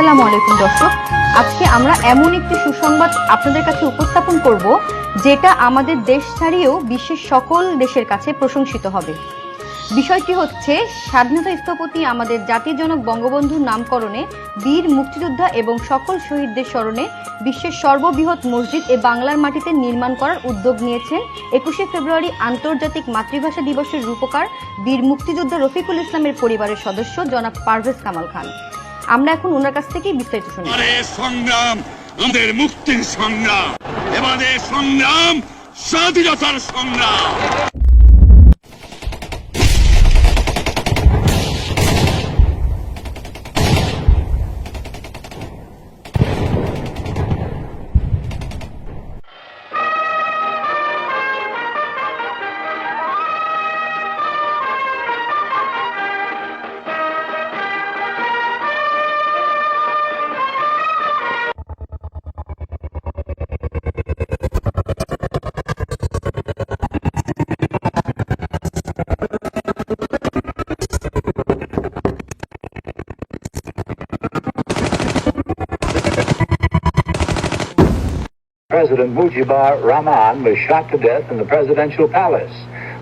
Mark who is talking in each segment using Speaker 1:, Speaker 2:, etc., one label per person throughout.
Speaker 1: আসসালামু আলাইকুম দর্শক, আজকে আমরা এমন একটি সুসংবাদ আপনাদের কাছে উপস্থাপন করব যেটা আমাদের দেশ ছাড়িয়েও বিশ্বের সকল দেশের কাছে প্রশংসিত হবে। বিষয়টি হচ্ছে স্বাধীনতা স্থপতি আমাদের জাতির জনক বঙ্গবন্ধুর নামকরণে বীর মুক্তিযোদ্ধা এবং সকল শহীদদের স্মরণে বিশ্বের সর্ববৃহৎ মসজিদ এ বাংলার মাটিতে নির্মাণ করার উদ্যোগ নিয়েছেন 21শে ফেব্রুয়ারি আন্তর্জাতিক মাতৃভাষা দিবসের রূপকার বীর মুক্তিযোদ্ধা রফিকুল ইসলামের পরিবারের সদস্য জনাব পারভেজ কামাল খান। আমরা এখন ওনার কাছ থেকেই বিস্তারিত শুনি।
Speaker 2: সংগ্রাম আমাদের মুক্তির সংগ্রাম, এবারে সংগ্রাম স্বাধীনতার সংগ্রাম।
Speaker 3: President Mujibur Rahman was shot to death in the presidential palace.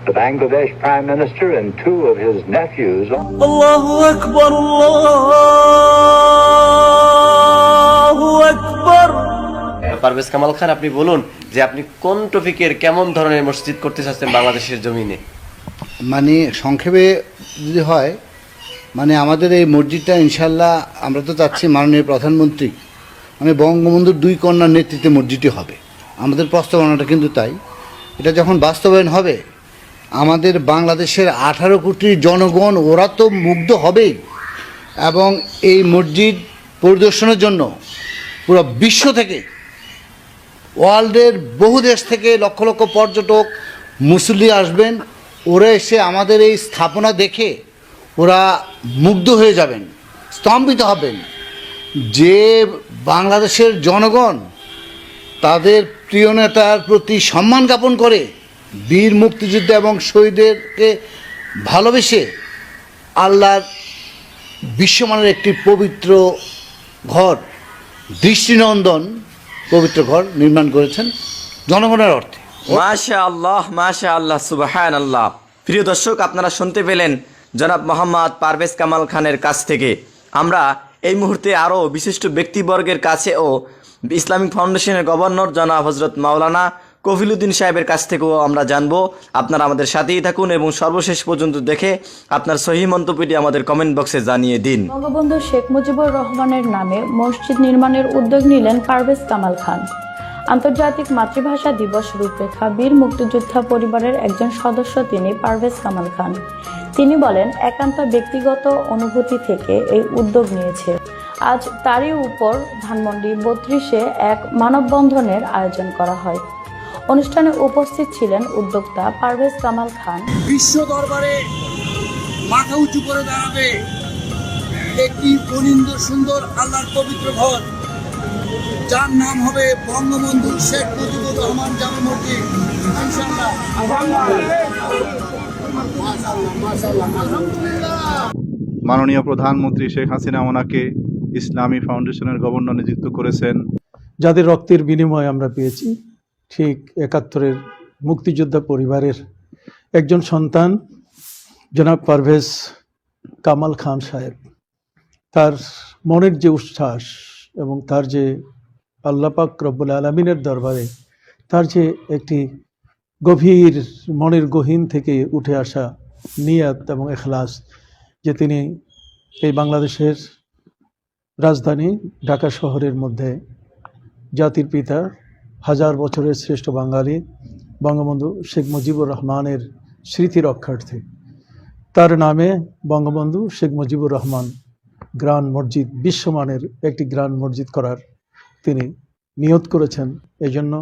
Speaker 3: The Bangladesh Prime Minister and two of his nephews.
Speaker 4: Allahu Akbar, Allahu Akbar.
Speaker 5: Parvez Kamal খান, আপনি বলুন যে আপনি কোন টপিকের কেমন ধরনের মসজিদ করতে চাচ্ছেন বাংলাদেশের জমিনে?
Speaker 6: মানে সংক্ষেপে যদি হয়, মানে আমাদের এই মসজিদটা ইনশাল্লাহ আমরা তো চাচ্ছি মাননীয় প্রধানমন্ত্রী মানে বঙ্গবন্ধুর দুই কন্যার নেতৃত্বে মসজিদটি হবে। আমাদের প্রস্তাবনাটা কিন্তু তাই। এটা যখন বাস্তবায়ন হবে আমাদের বাংলাদেশের 18 কোটি জনগণ ওরা তো মুগ্ধ হবেই, এবং এই মসজিদ পরিদর্শনের জন্য পুরো বিশ্ব থেকে, ওয়ার্ল্ডের বহু দেশ থেকে লক্ষ লক্ষ পর্যটক মুসল্লি আসবেন। ওরা এসে আমাদের এই স্থাপনা দেখে ওরা মুগ্ধ হয়ে যাবেন, স্তম্ভিত হবেন যে বাংলাদেশের জনগণ তাদের প্রিয় নেতার প্রতি সম্মান জ্ঞাপন করে বীর মুক্তিযোদ্ধা এবং শহীদদেরকে ভালোবেসে আল্লাহর বিশ্বমানের একটি পবিত্র ঘর, দৃষ্টিনন্দন পবিত্র ঘর নির্মাণ করেছেন জনগণের অর্থে।
Speaker 4: মাশাআল্লাহ, মাশাআল্লাহ, সুবহানাল্লাহ। প্রিয় দর্শক, আপনারা শুনতে পেলেন জনাব মোহাম্মদ পারভেজ কামাল খানের কাছ থেকে। আমরা এই মুহূর্তে আরও বিশিষ্ট ব্যক্তিবর্গের কাছে ও ইসলামিক ফাউন্ডেশনের গভর্নর জনাব হজরত মাওলানা কফিলউদ্দিন সাহেবের কাছ থেকেও আমরা জানবো। আপনারা আমাদের সাথেই থাকুন এবং সর্বশেষ পর্যন্ত দেখে আপনার সহি মন্তব্যটি আমাদের কমেন্ট বক্সে জানিয়ে দিন।
Speaker 7: বঙ্গবন্ধু শেখ মুজিবুর রহমানের নামে মসজিদ নির্মাণের উদ্যোগ নিলেন পারভেজ কামাল খান। আন্তর্জাতিক মাতৃভাষা দিবস রূপরেখা বীর মুক্তিযোদ্ধা পরিবারের একজন সদস্য তিনি পারভেজ কামাল খান। তিনি বলেন, একান্ত ব্যক্তিগত অনুভূতি থেকে এই উদ্যোগ নিয়েছে। আজ তারই উপর ধানমন্ডি 32-এ এক মানববন্ধনের আয়োজন করা হয়। অনুষ্ঠানে উপস্থিত ছিলেন উদ্যোক্তা পারভেজ কামাল খান।
Speaker 8: বিশ্ব দরবারে মাথা উঁচু করে দাঁড়াবে একটি অনিন্দ সুন্দর আল্লাহর পবিত্র ঘর, যার নাম হবে বঙ্গবন্ধু শেখ মুজিবুর রহমান জামে মসজিদ।
Speaker 9: মাননীয় প্রধানমন্ত্রী শেখ হাসিনা ওনাকে ইসলামী ফাউন্ডেশনের গভর্নর নিযুক্ত করেছেন।
Speaker 10: যাদের রক্তের বিনিময় আমরা পেয়েছি, ঠিক 71-এর মুক্তিযোদ্ধা পরিবারের একজন সন্তান জনাব পারভেজ কামাল খান সাহেব, তার মনের যে উচ্ছ্বাস এবং তার যে আল্লাহ পাক রব্বুল আলামিনের দরবারে তার যে একটি গভীর মনের গহীন থেকে উঠে আসা নিয়াত এবং এখলাস, যে তিনি এই বাংলাদেশের রাজধানী ঢাকা শহরের মধ্যে জাতির পিতা, হাজার বছরের শ্রেষ্ঠ বাঙালি বঙ্গবন্ধু শেখ মুজিবুর রহমানের স্মৃতি রক্ষার্থে তার নামে বঙ্গবন্ধু শেখ মুজিবুর রহমান গ্রান্ড মসজিদ, বিশ্বমানের একটি গ্রান্ড মসজিদ করার তিনি নিয়ত করেছেন। এজন্য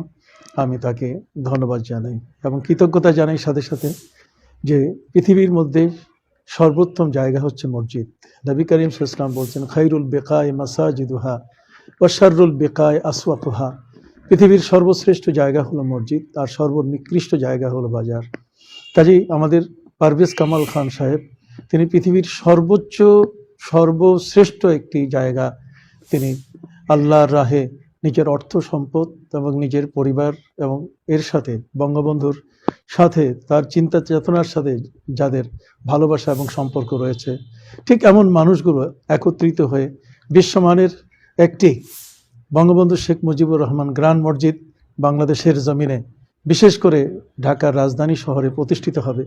Speaker 10: আমি তাকে ধন্যবাদ জানাই এবং কৃতজ্ঞতা জানাই সাথে সাথে যে পৃথিবীর মধ্যে সর্বোত্তম জায়গা হচ্ছে মসজিদ। নবী করিম সাল্লাল্লাহু আলাইহি ওয়াসাল্লাম বলছেন, খায়রুল বিকাই মাসাজিদুহা ওয়া শাররুল বিকাই আসওয়াকুহা। পৃথিবীর সর্বশ্রেষ্ঠ জায়গা হলো মসজিদ আর সর্বনিকৃষ্ট জায়গা হলো বাজার। কাজেই আমাদের পারভেজ কামাল খান সাহেব তিনি পৃথিবীর সর্বোচ্চ সর্বশ্রেষ্ঠ একটি জায়গা তিনি আল্লাহর রাহে নিজের অর্থ সম্পদ এবং নিজের পরিবার এবং এর সাথে বঙ্গবন্ধুর সাথে তার চিন্তা চেতনার সাথে যাদের ভালোবাসা এবং সম্পর্ক রয়েছে, ঠিক এমন মানুষগুলো একত্রিত হয়ে বিশ্বমানের একটি বঙ্গবন্ধু শেখ মুজিবুর রহমান গ্র্যান্ড মসজিদ বাংলাদেশের জমিনে, বিশেষ করে ঢাকার রাজধানী শহরে প্রতিষ্ঠিত হবে।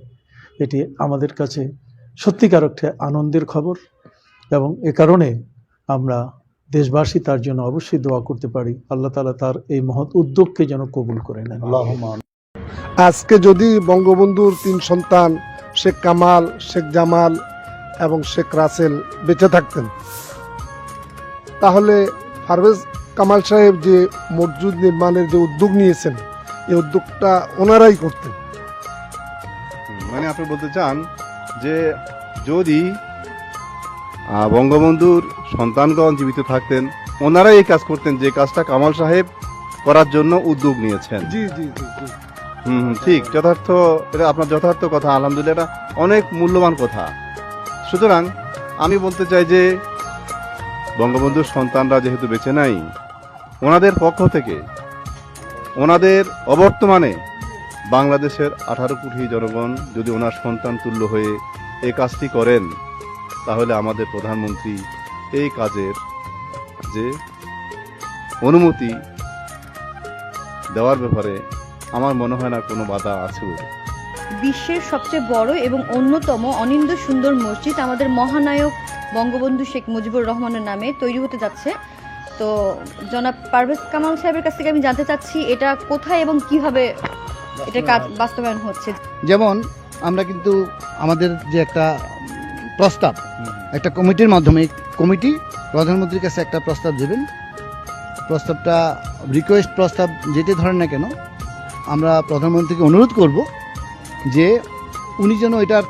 Speaker 10: এটি আমাদের কাছে সত্যিকার অর্থে আনন্দের খবর এবং এ কারণে আমরা দেশবাসী তার জন্য অবশ্যই দোয়া করতে পারি, আল্লাহ তাআলা তার এই মহৎ উদ্যোগকে যেন কবুল করে নেন।
Speaker 11: আজকে যদি বঙ্গবন্ধুর 3 সন্তান শেখ কামাল, শেখ জামাল এবং শেখ রাসেল বেঁচে থাকতেন, তাহলে পারভেজ কামাল সাহেব যে মসজিদ নির্মাণের যে উদ্যোগ নিয়েছেন, এই উদ্যোগটা ওনারাই করতেন।
Speaker 9: মানে আপনি বলতে চান যে যদি বঙ্গবন্ধুর সন্তানগণ জীবিত থাকতেন, ওনারাই এই কাজ করতেন, যে কাজটা কামাল সাহেব করার জন্য উদ্যোগ নিয়েছেন।
Speaker 11: জি জি জি জি
Speaker 9: ঠিক, যথার্থ, এটা আপনার যথার্থ কথা। আলহামদুলিল্লাহ, এটা অনেক মূল্যবান কথা। সুতরাং আমি বলতে চাই যে বঙ্গবন্ধুর সন্তানরা যেহেতু বেঁচে নাই, ওনাদের পক্ষ থেকে ওনাদের অবর্তমানে বাংলাদেশের 18 কোটি জনগণ যদি ওনার সন্তান তুল্য হয়ে এই কাজটি করেন, তাহলে আমাদের প্রধানমন্ত্রী এই কাজের যে অনুমতি দেওয়ার ব্যাপারে আমার মনে হয় না কোনো বাধা আছে বলে।
Speaker 1: বিশ্বের সবচেয়ে বড় এবং অন্যতম অনিন্দ সুন্দর মসজিদ আমাদের মহানায়ক বঙ্গবন্ধু শেখ মুজিবুর রহমানের নামে তৈরি হতে যাচ্ছে। তো জনাব পারভেজ কামাল সাহেবের কাছ থেকে আমি জানতে চাচ্ছি, এটা কোথায় এবং কিভাবে এটার কাজ বাস্তবায়ন হচ্ছে।
Speaker 6: যেমন আমরা কিন্তু আমাদের যে একটা প্রস্তাব, একটা কমিটির মাধ্যমে, কমিটি প্রধানমন্ত্রীর কাছে একটা প্রস্তাব দেবেন। প্রস্তাবটা রিকোয়েস্ট প্রস্তাব যেটি ধরেন না কেন, আমরা প্রধানমন্ত্রীকে অনুরোধ করব যে উনি যেন এটার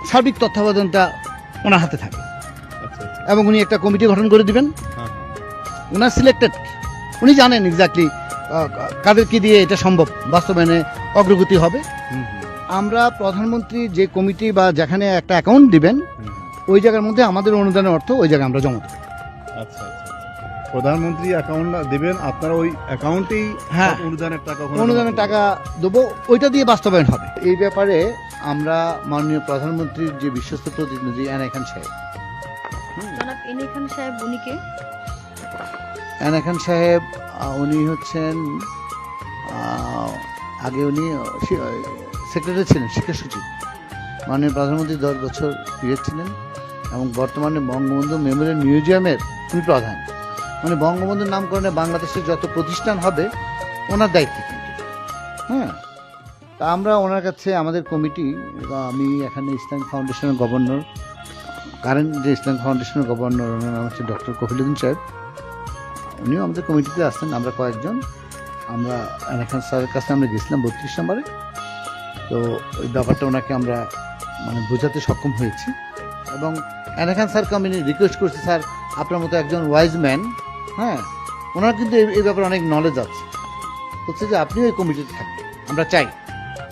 Speaker 6: সার্বিক তত্ত্বাবধানটা ওনার হাতে থাকে এবং উনি একটা কমিটি গঠন করে দিবেন। ওনার সিলেক্টেড, উনি জানেন এক্স্যাক্টলি কাদেরকে দিয়ে এটা সম্ভব, বাস্তবায়নে অগ্রগতি হবে। আমরা প্রধানমন্ত্রী যে কমিটি বা যেখানে একটা অ্যাকাউন্ট দিবেন, ওই জায়গার মধ্যে আমাদের অনুদানের অর্থ ওই জায়গায় আমরা জমা দেব।
Speaker 9: আচ্ছা, প্রধানমন্ত্রী অ্যাকাউন্ট দিবেন, আপনারা ওই অ্যাকাউন্টেই অনুদানের টাকা
Speaker 6: দেবো, ওইটা দিয়ে বাস্তবায়ন হবে। এই ব্যাপারে আমরা মাননীয় প্রধানমন্ত্রীর যে বিশ্বস্ত প্রতিনিধি এনায়েত খান সাহেব,
Speaker 1: জনাব এনায়েত খান সাহেব উনি কে?
Speaker 6: এনায়েত খান সাহেব উনি হচ্ছেন আগে উনি সেক্রেটারি ছিলেন, শিক্ষা সচিব, মাননীয় প্রধানমন্ত্রী 10 বছর পিরিয়ড ছিলেন এবং বর্তমানে বঙ্গবন্ধু মেমোরিয়াল মিউজিয়ামের উনি প্রধান। মানে বঙ্গবন্ধুর নামকরণে বাংলাদেশের যত প্রতিষ্ঠান হবে ওনার দায়িত্বে কিন্তু। হ্যাঁ, তা আমরা ওনার কাছে আমাদের কমিটি, আমি এখানে ইসলামিক ফাউন্ডেশনের গভর্নর, কারেন্ট যে ইসলামিক ফাউন্ডেশনের গভর্নর, ওনার নাম হচ্ছে ডক্টর কফিলুদ্দিন সাহেব, উনিও আমাদের কমিটিতে আসছেন। আমরা কয়েকজন, আমরা এনায়েত খান স্যারের কাছে আমরা গেছিলাম 32 নম্বরে। তো ওই ব্যাপারটা ওনাকে আমরা মানে বোঝাতে সক্ষম হয়েছি এবং এনায়েত খান স্যারকে আমি রিকোয়েস্ট করছি, স্যার আপনার মতো একজন ওয়াইজ ম্যান, হ্যাঁ, ওনার কিন্তু এই ব্যাপারে অনেক নলেজ আছে, বলছে যে আপনিও এই কমিটিতে থাকবেন, আমরা চাই।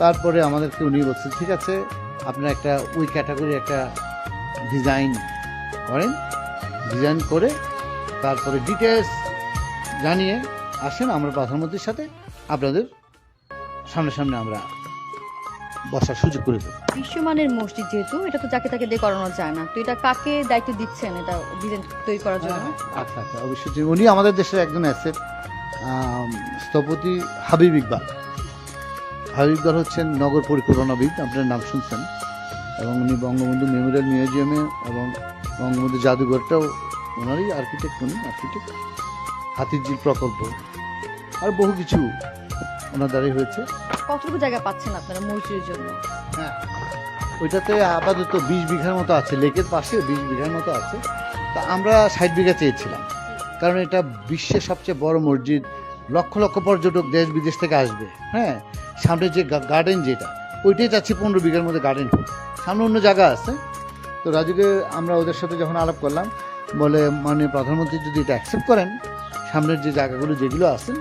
Speaker 6: তারপরে আমাদেরকে উনি বলছে ঠিক আছে, আপনার একটা ওই ক্যাটাগরি একটা ডিজাইন করেন, ডিজাইন করে তারপরে ডিটেলস জানিয়ে আসেন, আমরা প্রধানমন্ত্রীর সাথে আপনাদের সামনে আমরা বসার সুযোগ করে দেবো।
Speaker 1: বিশ্বমানের মসজিদ যেহেতু, এটা তো যাকে তাকে দিয়ে করানো যায় না, তো এটা কাকে দায়িত্ব দিচ্ছেন এটা ডিজাইন তৈরি করার জন্য?
Speaker 6: আচ্ছা, অবশ্যই উনি আমাদের দেশের একজন অ্যাসেট, স্থপতি হাবিব ইকবাল হচ্ছেন নগর পরিকল্পনাবিদ, আপনার নাম শুনছেন, এবং উনি বঙ্গবন্ধু মেমোরিয়াল মিউজিয়ামে এবং বঙ্গবন্ধু জাদুঘরটাও ওনারই আর্কিটেক্ট, হাতিরঝিল প্রকল্প আর বহু কিছু ওনার দ্বারাই হয়েছে।
Speaker 1: কতটুকু জায়গা পাচ্ছেন আপনারা মসজিদের জন্য?
Speaker 6: হ্যাঁ, ওইটাতে আপাতত 20 বিঘার মতো আছে, লেকের পাশে 20 বিঘার মতো আছে। তা আমরা 60 বিঘা চেয়েছিলাম, কারণ এটা বিশ্বের সবচেয়ে বড় মসজিদ, লক্ষ লক্ষ পর্যটক দেশ বিদেশ থেকে আসবে। হ্যাঁ, সামনে যে গার্ডেন যেটা, ওইটাই চাচ্ছি 15 বিঘার মধ্যে গার্ডেন হোক, সামনে অন্য জায়গা আছে। তো রাজুকে আমরা ওদের সাথে যখন আলাপ করলাম, বলে মাননীয় প্রধানমন্ত্রী যদি এটা অ্যাকসেপ্ট করেন, সামনের যে জায়গাগুলো যেগুলো আছেন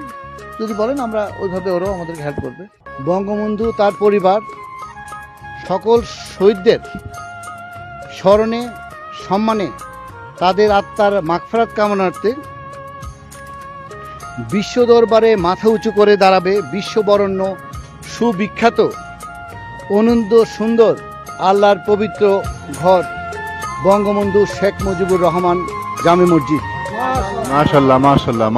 Speaker 6: যদি বলেন, আমরা ওইভাবে ওরাও আমাদেরকে হেল্প করবে। বঙ্গবন্ধু, তার পরিবার, সকল শহীদদের স্মরণে সম্মানে তাদের আত্মার মাগফিরাত কামনার্থে বিশ্ব দরবারে মাথা উঁচু করে দাঁড়াবে বিশ্ববরণ্য সুবিখ্যাত অনন্ত সুন্দর আল্লাহর পবিত্র ঘর বঙ্গবন্ধু শেখ মুজিবুর রহমান জামে মসজিদ।
Speaker 9: মাশাল্লাহ মাশাল্লাহ।